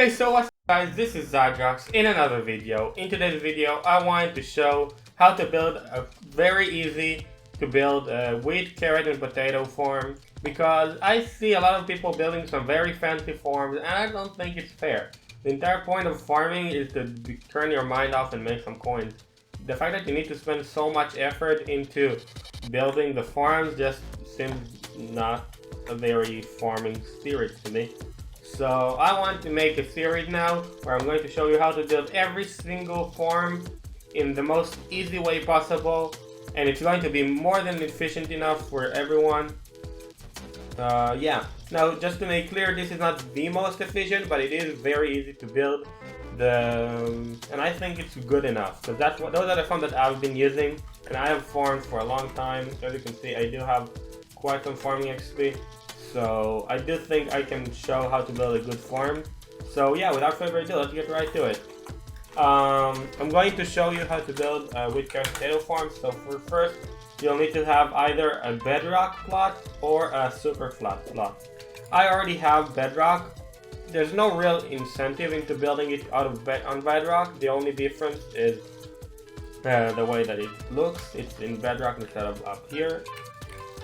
Hey, so what's up guys, this is Zydrox in another video. In today's video I wanted to show how to build a very easy to build a wheat, carrot and potato farm, because I see a lot of people building some very fancy farms and I don't think it's fair. The entire point of farming is to turn your mind off and make some coins. The fact that you need to spend so much effort into building the farms just seems not a very farming spirit to me. So I want to make a series now where I'm going to show you how to build every single farm in the most easy way possible, and it's going to be more than efficient enough for everyone. Yeah. Now, just to make clear, this is not the most efficient, but it is very easy to build. And I think it's good enough because those are the farms that I've been using, and I have farmed for a long time. As you can see, I do have quite some farming XP. So I do think I can show how to build a good farm. So yeah, without further ado, let's get right to it. I'm going to show you how to build a wheat, carrot, potato farm. So for first, you'll need to have either a bedrock plot or a super flat plot. I already have bedrock. There's no real incentive into building it out of on bedrock. The only difference is the way that it looks. It's in bedrock instead of up here.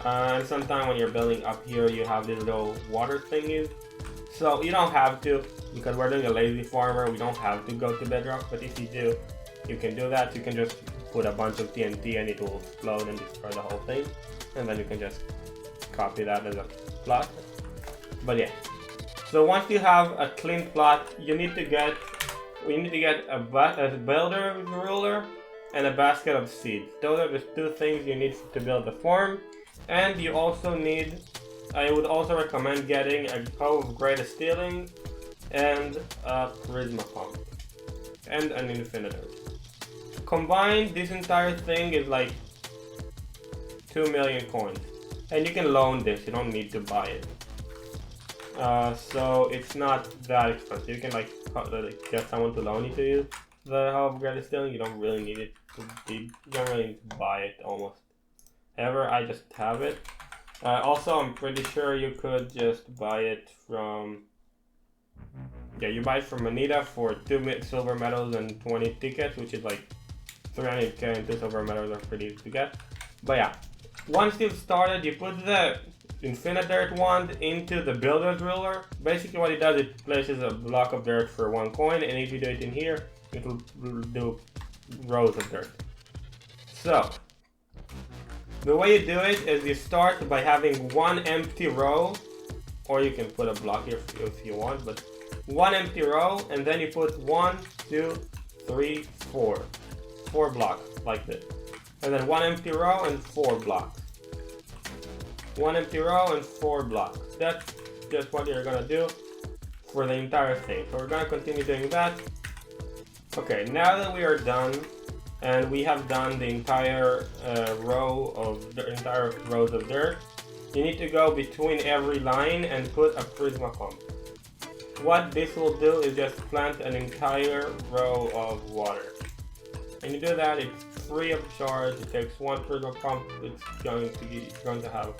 And sometimes when you're building up here, you have these little water thingies. So you don't have to, because we're doing a lazy farmer, we don't have to go to bedrock. But if you do, you can do that. You can just put a bunch of TNT and it will explode and destroy the whole thing. And then you can just copy that as a plot. But yeah. So once you have a clean plot, we need to get a builder ruler and a basket of seeds. Those are the two things you need to build the farm. And you also need, I would also recommend getting a hoe of greatest stealing and a charisma pump and an infinitor. Combined, this entire thing is like 2 million coins, and you can loan this, you don't need to buy it. So it's not that expensive. You can like get someone to loan it to you. The hoe of greatest stealing, you don't really need it you don't really need to buy it almost ever. I just have it. Also, I'm pretty sure you could just buy it from, yeah, you buy it from Anita for 2 silver medals and 20 tickets, which is like 300k, and 2 silver medals are pretty easy to get. But yeah, once you've started, you put the infinite dirt wand into the builder's ruler. Basically what it does, it places a block of dirt for 1 coin, and if you do it in here, it will do rows of dirt. So the way you do it is you start by having 1 empty row, or you can put a block here if you want, but 1 empty row, and then you put 1, 2, 3, 4. 4 blocks like this. And then 1 empty row and 4 blocks. 1 empty row and 4 blocks. That's just what you're gonna do for the entire thing. So we're gonna continue doing that. Okay, now that we are done, and we have done the entire rows of dirt, you need to go between every line and put a charisma pump. What this will do is just plant an entire row of water. And you do that, it's free of charge. It takes 1 charisma pump. It's going to have,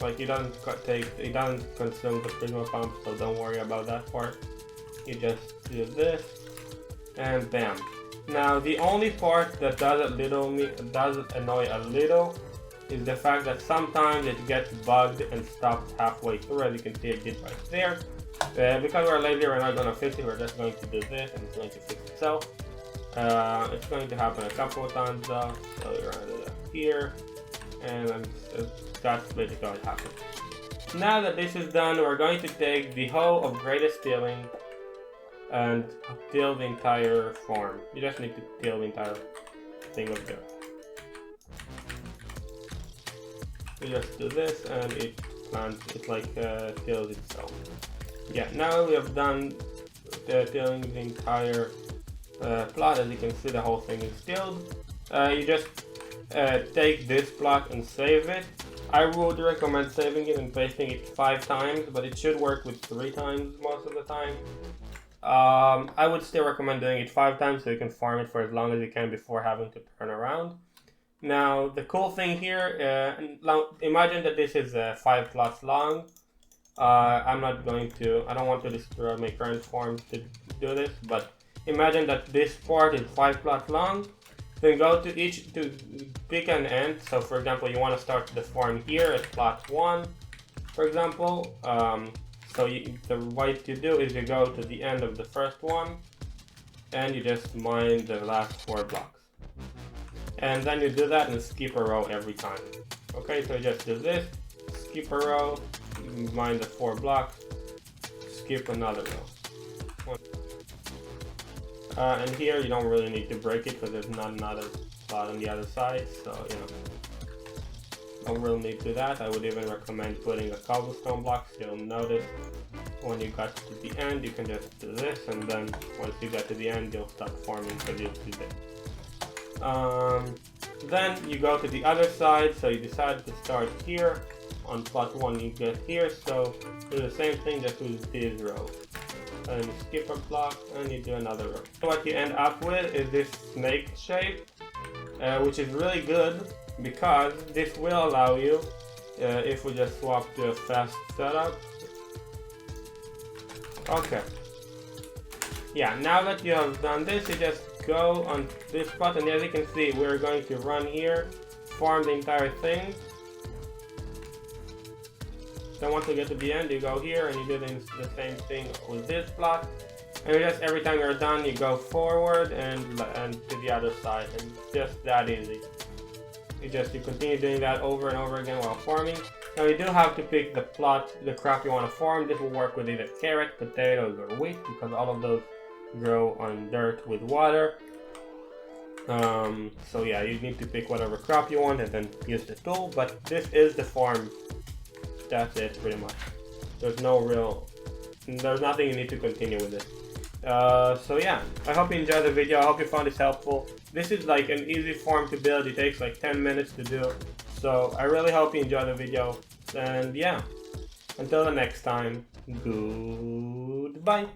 like, it doesn't consume the charisma pump, so don't worry about that part. You just do this, and bam. Now, the only part that does annoy a little is the fact that sometimes it gets bugged and stops halfway through. As you can see, it did right there. Because we're lazy, we're not going to fix it. We're just going to do this, and it's going to fix itself. It's going to happen a couple of times though. So you're going to do that here, and that's basically what happens. Now that this is done, we're going to take the hoe of greatest stealing and till the entire farm. You just need to till the entire thing of dirt. You just do this and it plants, it like tills itself. Yeah, now we have done tilling the entire plot. As you can see, the whole thing is tilled. You just take this plot and save it. I would recommend saving it and pasting it 5 times, but it should work with 3 times most of the time. I would still recommend doing it 5 times so you can farm it for as long as you can before having to turn around. Now, the cool thing here, imagine that this is 5 plots long. I'm not going to, I don't want to destroy my current form to do this, but imagine that this part is 5 plots long. Then go to each, to pick an end. So for example, you want to start the form here at plot 1, for example. The way to do is you go to the end of the first one, and you just mine the last 4 blocks. And then you do that and skip a row every time. Okay, so you just do this, skip a row, mine the 4 blocks, skip another row. And here you don't really need to break it because there's not another spot on the other side, so you know, don't really need to do that. I would even recommend putting a cobblestone block, so you'll notice when you got to the end you can just do this, and then once you get to the end you'll start forming because you'll do this. Then you go to the other side, so you decide to start here on plot 1, you get here, so do the same thing just with this row. And you skip a block and you do another row. So what you end up with is this snake shape, which is really good because this will allow you, if we just swap to a fast setup. Okay. Yeah, now that you have done this, you just go on this spot, and as you can see, we're going to run here, form the entire thing. Then once you get to the end, you go here and you do the same thing with this block. And just every time you're done, you go forward and to the other side, and just that easy. You continue doing that over and over again while forming. Now you do have to pick the crop you want to form. This will work with either carrot, potatoes, or wheat because all of those grow on dirt with water. So yeah, you need to pick whatever crop you want and then use the tool. But this is the form. That's it, pretty much. There's nothing you need to continue with it. So yeah, I hope you enjoyed the video. I hope you found this helpful. This is like an easy form to build. It takes like 10 minutes to do. So I really hope you enjoyed the video. And yeah, until the next time, goodbye.